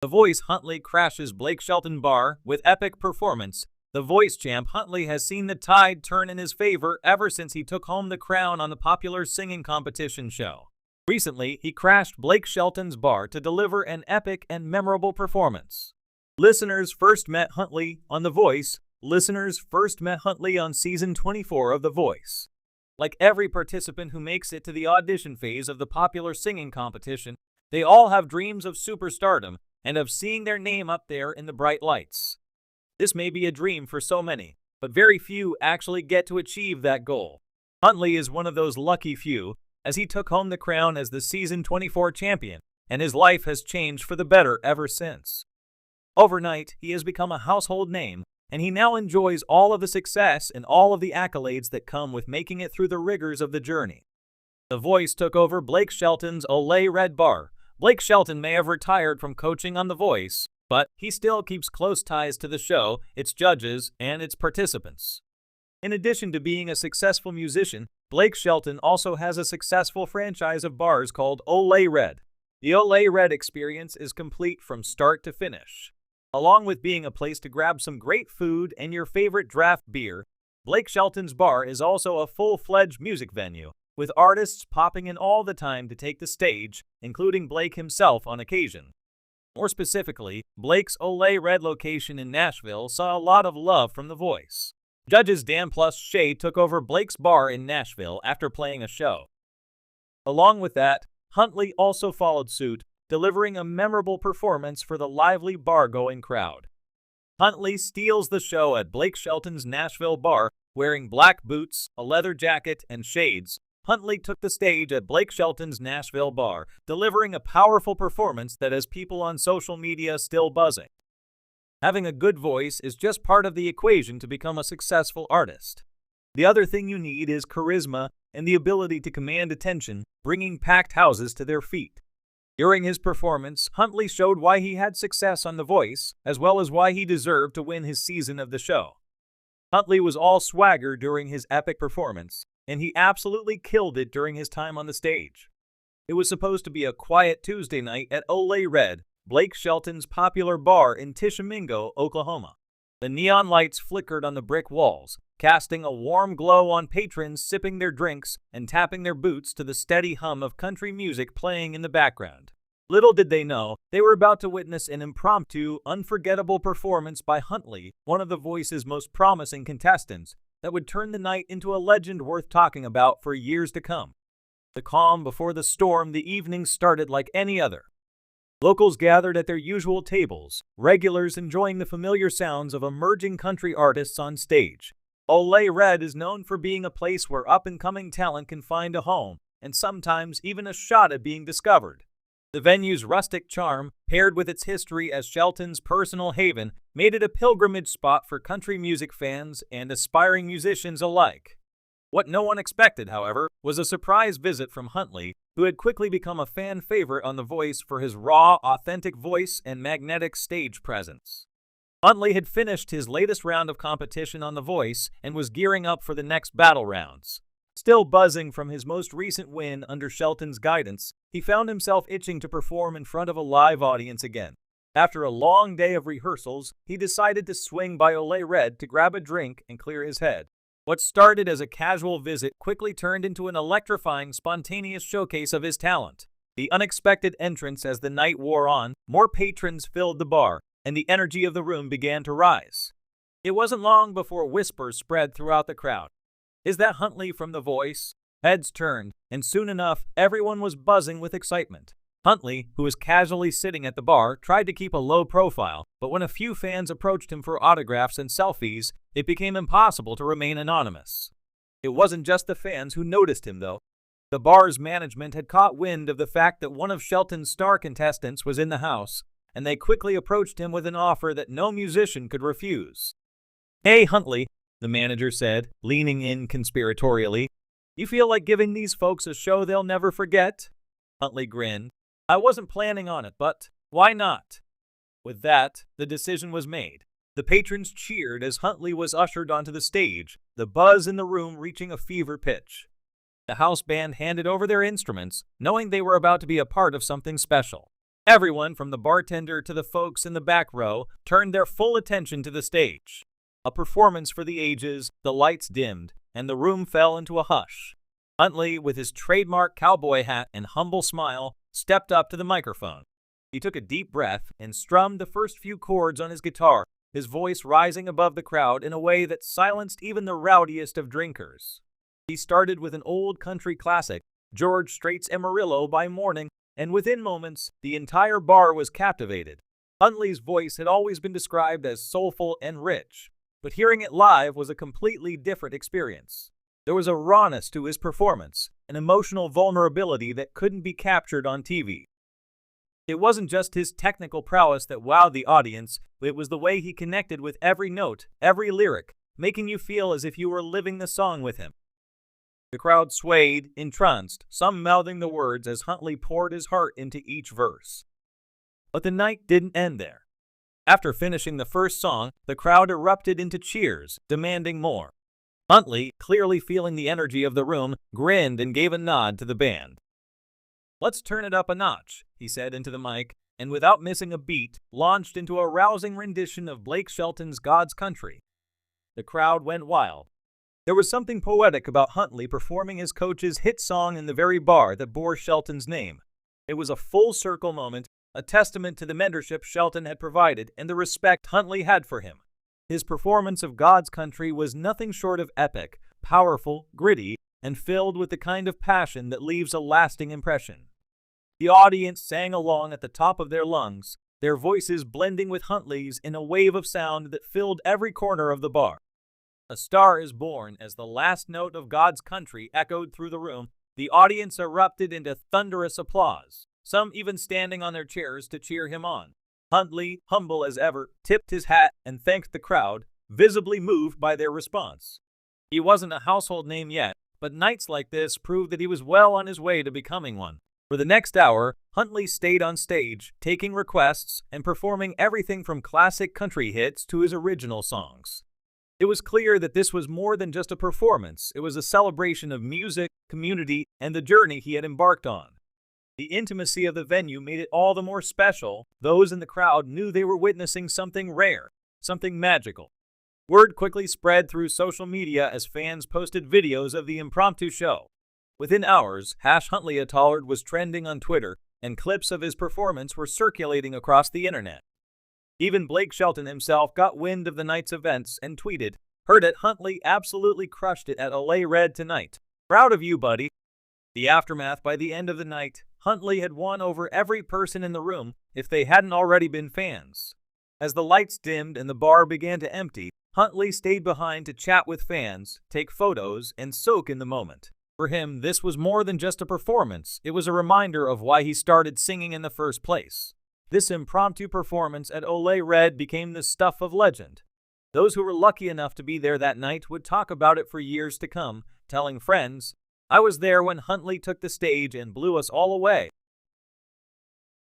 The Voice Huntley crashes Blake Shelton bar with epic performance. The Voice champ Huntley has seen the tide turn in his favor ever since he took home the crown on the popular singing competition show. Recently, he crashed Blake Shelton's bar to deliver an epic and memorable performance. Listeners first met Huntley on The Voice. Listeners first met Huntley on season 24 of The Voice. Like every participant who makes it to the audition phase of the popular singing competition, they all have dreams of superstardom and of seeing their name up there in the bright lights. This may be a dream for so many, but very few actually get to achieve that goal. Huntley is one of those lucky few, as he took home the crown as the season 24 champion, and his life has changed for the better ever since. Overnight, he has become a household name, and he now enjoys all of the success and all of the accolades that come with making it through the rigors of the journey. The Voice took over Blake Shelton's Ole Red bar. Blake Shelton may have retired from coaching on The Voice, but he still keeps close ties to the show, its judges, and its participants. In addition to being a successful musician, Blake Shelton also has a successful franchise of bars called Ole Red. The Ole Red experience is complete from start to finish. Along with being a place to grab some great food and your favorite draft beer, Blake Shelton's bar is also a full-fledged music venue, with artists popping in all the time to take the stage, including Blake himself on occasion. More specifically, Blake's Ole Red location in Nashville saw a lot of love from The Voice. Judges Dan plus Shay took over Blake's bar in Nashville after playing a show. Along with that, Huntley also followed suit, delivering a memorable performance for the lively bar-going crowd. Huntley steals the show at Blake Shelton's Nashville bar, wearing black boots, a leather jacket, and shades. Huntley took the stage at Blake Shelton's Nashville bar, delivering a powerful performance that has people on social media still buzzing. Having a good voice is just part of the equation to become a successful artist. The other thing you need is charisma and the ability to command attention, bringing packed houses to their feet. During his performance, Huntley showed why he had success on The Voice, as well as why he deserved to win his season of the show. Huntley was all swagger during his epic performance, and he absolutely killed it during his time on the stage. It was supposed to be a quiet Tuesday night at Ole Red, Blake Shelton's popular bar in Tishomingo, Oklahoma. The neon lights flickered on the brick walls, casting a warm glow on patrons sipping their drinks and tapping their boots to the steady hum of country music playing in the background. Little did they know, they were about to witness an impromptu, unforgettable performance by Huntley, one of The Voice's most promising contestants, that would turn the night into a legend worth talking about for years to come. The calm before the storm, the evening started like any other. Locals gathered at their usual tables, regulars enjoying the familiar sounds of emerging country artists on stage. Ole Red is known for being a place where up-and-coming talent can find a home, and sometimes even a shot at being discovered. The venue's rustic charm, paired with its history as Shelton's personal haven, made it a pilgrimage spot for country music fans and aspiring musicians alike. What no one expected, however, was a surprise visit from Huntley, who had quickly become a fan favorite on The Voice for his raw, authentic voice and magnetic stage presence. Huntley had finished his latest round of competition on The Voice and was gearing up for the next battle rounds. Still buzzing from his most recent win under Shelton's guidance, he found himself itching to perform in front of a live audience again. After a long day of rehearsals, he decided to swing by Ole Red to grab a drink and clear his head. What started as a casual visit quickly turned into an electrifying, spontaneous showcase of his talent. The unexpected entrance as the night wore on, more patrons filled the bar, and the energy of the room began to rise. It wasn't long before whispers spread throughout the crowd. "Is that Huntley from The Voice?" Heads turned, and soon enough, everyone was buzzing with excitement. Huntley, who was casually sitting at the bar, tried to keep a low profile, but when a few fans approached him for autographs and selfies, it became impossible to remain anonymous. It wasn't just the fans who noticed him, though. The bar's management had caught wind of the fact that one of Shelton's star contestants was in the house, and they quickly approached him with an offer that no musician could refuse. "Hey, Huntley," the manager said, leaning in conspiratorially. "You feel like giving these folks a show they'll never forget?" Huntley grinned. "I wasn't planning on it, but why not?" With that, the decision was made. The patrons cheered as Huntley was ushered onto the stage, the buzz in the room reaching a fever pitch. The house band handed over their instruments, knowing they were about to be a part of something special. Everyone, from the bartender to the folks in the back row, turned their full attention to the stage. A performance for the ages, the lights dimmed, and the room fell into a hush. Huntley, with his trademark cowboy hat and humble smile, stepped up to the microphone. He took a deep breath and strummed the first few chords on his guitar, his voice rising above the crowd in a way that silenced even the rowdiest of drinkers. He started with an old country classic, George Strait's Amarillo by Morning, and within moments, the entire bar was captivated. Huntley's voice had always been described as soulful and rich, but hearing it live was a completely different experience. There was a rawness to his performance, an emotional vulnerability that couldn't be captured on TV. It wasn't just his technical prowess that wowed the audience, it was the way he connected with every note, every lyric, making you feel as if you were living the song with him. The crowd swayed, entranced, some mouthing the words as Huntley poured his heart into each verse. But the night didn't end there. After finishing the first song, the crowd erupted into cheers, demanding more. Huntley, clearly feeling the energy of the room, grinned and gave a nod to the band. "Let's turn it up a notch," he said into the mic, and without missing a beat, launched into a rousing rendition of Blake Shelton's God's Country. The crowd went wild. There was something poetic about Huntley performing his coach's hit song in the very bar that bore Shelton's name. It was a full-circle moment, a testament to the mentorship Shelton had provided and the respect Huntley had for him. His performance of God's Country was nothing short of epic, powerful, gritty, and filled with the kind of passion that leaves a lasting impression. The audience sang along at the top of their lungs, their voices blending with Huntley's in a wave of sound that filled every corner of the bar. A Star is Born as the last note of God's Country echoed through the room. The audience erupted into thunderous applause, some even standing on their chairs to cheer him on. Huntley, humble as ever, tipped his hat and thanked the crowd, visibly moved by their response. He wasn't a household name yet, but nights like this proved that he was well on his way to becoming one. For the next hour, Huntley stayed on stage, taking requests and performing everything from classic country hits to his original songs. It was clear that this was more than just a performance. It was a celebration of music, community, and the journey he had embarked on. The intimacy of the venue made it all the more special. Those in the crowd knew they were witnessing something rare, something magical. Word quickly spread through social media as fans posted videos of the impromptu show. Within hours, #HuntleyaTollard was trending on Twitter, and clips of his performance were circulating across the internet. Even Blake Shelton himself got wind of the night's events and tweeted, "Heard it, Huntley absolutely crushed it at LA Red tonight. Proud of you, buddy." The aftermath: by the end of the night, Huntley had won over every person in the room, if they hadn't already been fans. As the lights dimmed and the bar began to empty, Huntley stayed behind to chat with fans, take photos, and soak in the moment. For him, this was more than just a performance. It was a reminder of why he started singing in the first place. This impromptu performance at LA Red became the stuff of legend. Those who were lucky enough to be there that night would talk about it for years to come, telling friends, "I was there when Huntley took the stage and blew us all away."